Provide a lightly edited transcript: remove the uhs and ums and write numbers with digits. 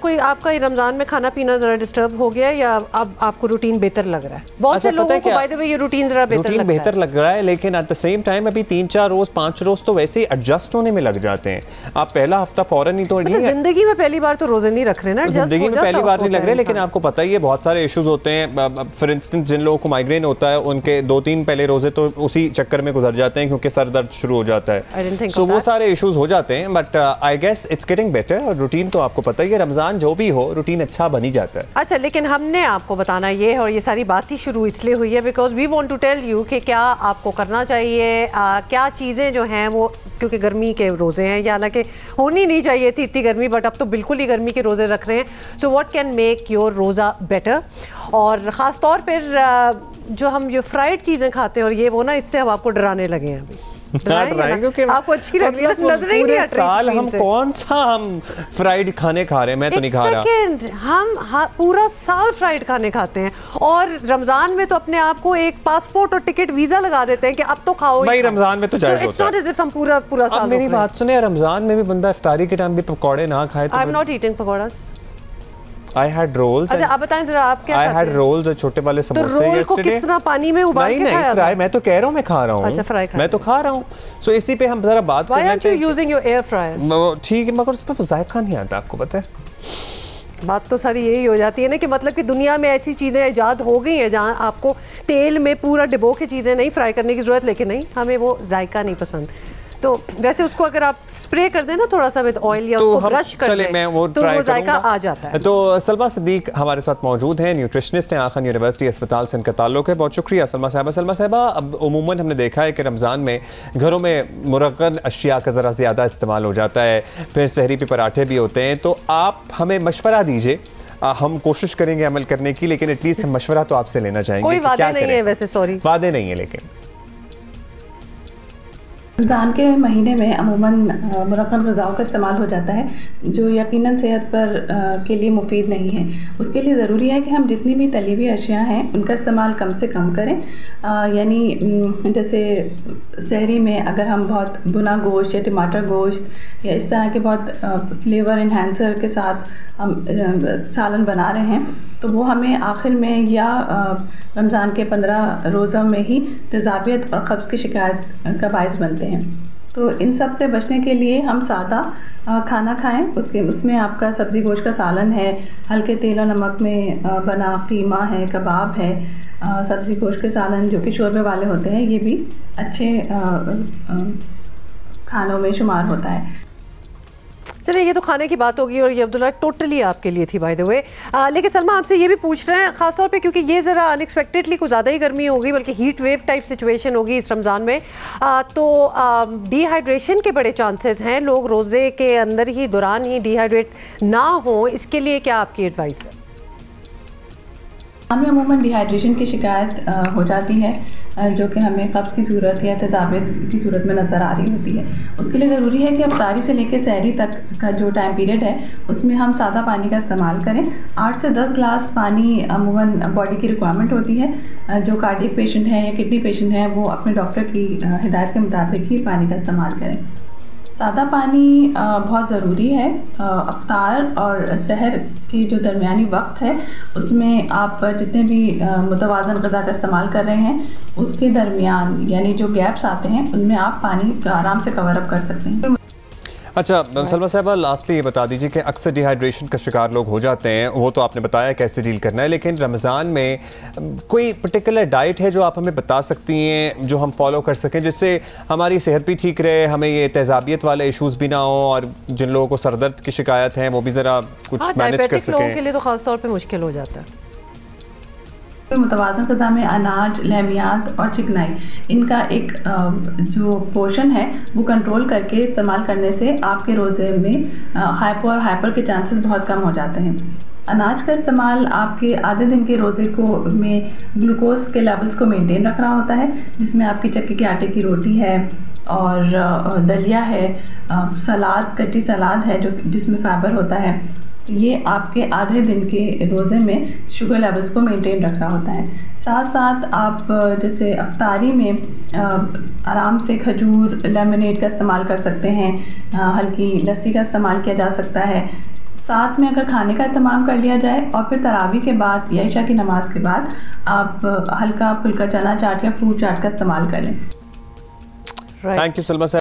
कोई आपका रमजान में खाना पीना जरा डिस्टर्ब हो गया या अब आपको रूटीन बेहतर लग रहा है? बहुत से लोगों को बाय द वे ये रूटीन जरा बेहतर लग रहा है, लेकिन एट द सेम टाइम अभी 3-4 रोज 5 रोज तो वैसे ही एडजस्ट होने में लग जाते हैं। आप पहला हफ्ता फौरन ही तो नहीं, जिंदगी में पहली बार तो रोजे नहीं रख रहे ना, जिंदगी में पहली बार नहीं लग रहे, लेकिन आपको पता ही है बहुत सारे इश्यूज होते हैं। फॉर इंस्टेंस जिन लोगों को माइग्रेन होता है उनके 2-3 पहले रोजे तो उसी चक्कर में गुजर जाते हैं क्योंकि सर दर्द शुरू हो जाता है, सो वो सारे इश्यूज हो जाते हैं। But I guess it's getting better. और रूटीन तो आपको पता ही है, रमजान जो भी हो रूटीन अच्छा बन ही जाता है। अच्छा, लेकिन हमने आपको बताना ये है, और ये सारी बात ही शुरू इसलिए हुई है because we want to tell you कि क्या आपको करना चाहिए, क्या चीज़ें जो हैं वो, क्योंकि गर्मी के रोज़े हैं, या हालांकि होनी नहीं चाहिए थी इतनी गर्मी, बट अब तो बिल्कुल ही गर्मी के रोज़े रख रहे हैं। So what can make your रोज़ा बेटर, और ख़ास तौर पर जो हम जो फ्राइड चीज़ें खाते हैं और ये वो ना, इससे हम आपको डराने लगे हैं अभी। आपको अच्छी लग रही है, नजर ही नहीं हट रही साल हम कौन सा हम फ्राइड खाने खा रहे हैं? मैं तो नहीं खा रहा। हम पूरा साल फ्राइड खाने खाते हैं और रमजान में तो अपने आप को एक पासपोर्ट और टिकट वीजा लगा देते हैं कि अब तो खाओ भाई। रमजान में तो जायज होता है। इट्स नॉट एज इफ हम पूरा साल। मेरी बात सुने, रमजान में भी बंदा इफ्तारी के टाइम भी पकौड़े ना खाए। I am not eating pakoras. I had rolls. अच्छा, आप बताएं जरा, आप क्या खाते हैं? I had rolls, छोटे वाले समोसे। तो रोल को किस तरह पानी में उबाल के खाया? फ्राई। मैं तो कह रहा हूँ मैं खा रहा हूँ। अच्छा, फ्राई मैं तो खा रहा हूँ। सो इसी पे हम जरा बात कर लेते हैं। Why aren't you using your air fryer? ठीक है, मगर उस पर जायका नहीं आता, आपको पता है। बात तो सारी यही हो जाती है ना कि मतलब कि दुनिया में ऐसी चीज़ें इजाद हो गई हैं जहाँ आपको तेल में पूरा डिबो के चीज़ें नहीं फ्राई करने की ज़रूरत, लेकिन नहीं, हमें वो जायका नहीं पसंद। तो वैसे उसको अगर आप स्प्रे कर दें ना थोड़ा सा विद ऑयल या उसको ब्रश कर दें तो वो जायका आ जाता है। तो सलमा सिद्दीक हमारे साथ मौजूद हैं, न्यूट्रिशनिस्ट हैं, आखन यूनिवर्सिटी अस्पताल से इनका ताल्लुक है। बहुत शुक्रिया सलमा साहिबा। अब उमूमन हमने देखा है कि रमज़ान में घरों में मुरक्कन अशिया का ज़रा ज़्यादा इस्तेमाल हो जाता है, फिर सहरी पे पराठे भी होते हैं। तो आप हमें मशवरा दीजिए, हम कोशिश करेंगे अमल करने की, लेकिन एटलीस्ट हम मशवरा तो आपसे लेना चाहेंगे। कोई वादे नहीं है वैसे, सॉरी वादे नहीं है, लेकिन रमज़ान के महीने में अमूमन मुरक्कन ग़िज़ाओं का इस्तेमाल हो जाता है जो यकीनन सेहत पर के लिए मुफीद नहीं है। उसके लिए ज़रूरी है कि हम जितनी भी तली हुई अशिया हैं उनका इस्तेमाल कम से कम करें। यानी जैसे सहरी में अगर हम बहुत भुना गोश्त या टमाटर गोश्त या इस तरह के बहुत फ्लेवर इन्हांसर के साथ हम सालन बना रहे हैं तो वो हमें आखिर में या रमज़ान के 15 रोज़ों में ही तेज़ाबियत और कब्ज़ की शिकायत का बायस बनते हैं। तो इन सब से बचने के लिए हम सादा खाना खाएं। उसमें आपका सब्ज़ी गोश्त का सालन है, हल्के तेल और नमक में बना कीमा है, कबाब है, सब्ज़ी गोश्त के सालन जो कि शोरबे वाले होते हैं, ये भी अच्छे खानों में शुमार होता है। चलिए, ये तो खाने की बात होगी और ये अब्दुल्ला टोटली आपके लिए थी बाय द वे। लेकिन सलमा आपसे ये भी पूछ रहे हैं ख़ासतौर पे क्योंकि ये ज़रा अनएक्सपेक्टेडली कुछ ज़्यादा ही गर्मी होगी, बल्कि हीट वेव टाइप सिचुएशन होगी इस रमज़ान में, तो डिहाइड्रेशन के बड़े चांसेस हैं, लोग रोज़े के अंदर ही दौरान ही डिहाइड्रेट ना हो, इसके लिए क्या आपकी एडवाइस है? हमें अमूमन डिहाइड्रेशन की शिकायत हो जाती है जो कि हमें कब्ज़ की सूरत या तेज़ाबियत की सूरत में नज़र आ रही होती है। उसके लिए ज़रूरी है कि अफ्तारी से लेकर सहरी तक का जो टाइम पीरियड है उसमें हम सादा पानी का इस्तेमाल करें। 8 से 10 ग्लास पानी अमूमन बॉडी की रिक्वायरमेंट होती है। जो कार्डियक पेशेंट हैं या किडनी पेशेंट हैं वो अपने डॉक्टर की हिदायत के मुताबिक ही पानी का इस्तेमाल करें। सादा पानी बहुत ज़रूरी है। अफ्तार और सहर की जो दरमियानी वक्त है उसमें आप जितने भी मुतवाज़न ग़िज़ा का इस्तेमाल कर रहे हैं उसके दरमियान यानी जो गैप्स आते हैं उनमें आप पानी आराम से कवर अप कर सकते हैं। अच्छा सलमा साहिबा, लास्टली ये बता दीजिए कि अक्सर डिहाइड्रेशन का शिकार लोग हो जाते हैं, वो तो आपने बताया कैसे डील करना है, लेकिन रमज़ान में कोई पर्टिकुलर डाइट है जो आप हमें बता सकती हैं जो हम फॉलो कर सकें जिससे हमारी सेहत भी ठीक रहे, हमें ये तेज़ाबियत वाले इशूज़ भी ना हो और जिन लोगों को सरदर्द की शिकायत है वो भी ज़रा कुछ मैनेज कर सकें? लोगों के लिए तो ख़ास तौर पर मुश्किल हो जाता है। मुतवाज़न ग़िज़ा में अनाज, लहमियात और चिकनाई इनका एक जो पोर्शन है वो कंट्रोल करके इस्तेमाल करने से आपके रोज़े में हाइपो और हाइपर के चांसेस बहुत कम हो जाते हैं। अनाज का इस्तेमाल आपके आधे दिन के रोज़े को में ग्लूकोज के लेवल्स को मेंटेन रखना होता है, जिसमें आपकी चक्की के आटे की रोटी है और दलिया है, सलाद, कच्ची सलाद है जो जिसमें फाइबर होता है। ये आपके आधे दिन के रोज़े में शुगर लेवल्स को मेंटेन रखना होता है। साथ साथ आप जैसे अफ्तारी में आराम से खजूर, लेमनेड का इस्तेमाल कर सकते हैं, हल्की लस्सी का इस्तेमाल किया जा सकता है। साथ में अगर खाने का इत्तेमाम कर लिया जाए और फिर तरावी के बाद या इशा की नमाज के बाद आप हल्का फुल्का चना चाट या फ्रूट चाट का इस्तेमाल करें। थैंक यू सलमा साहब।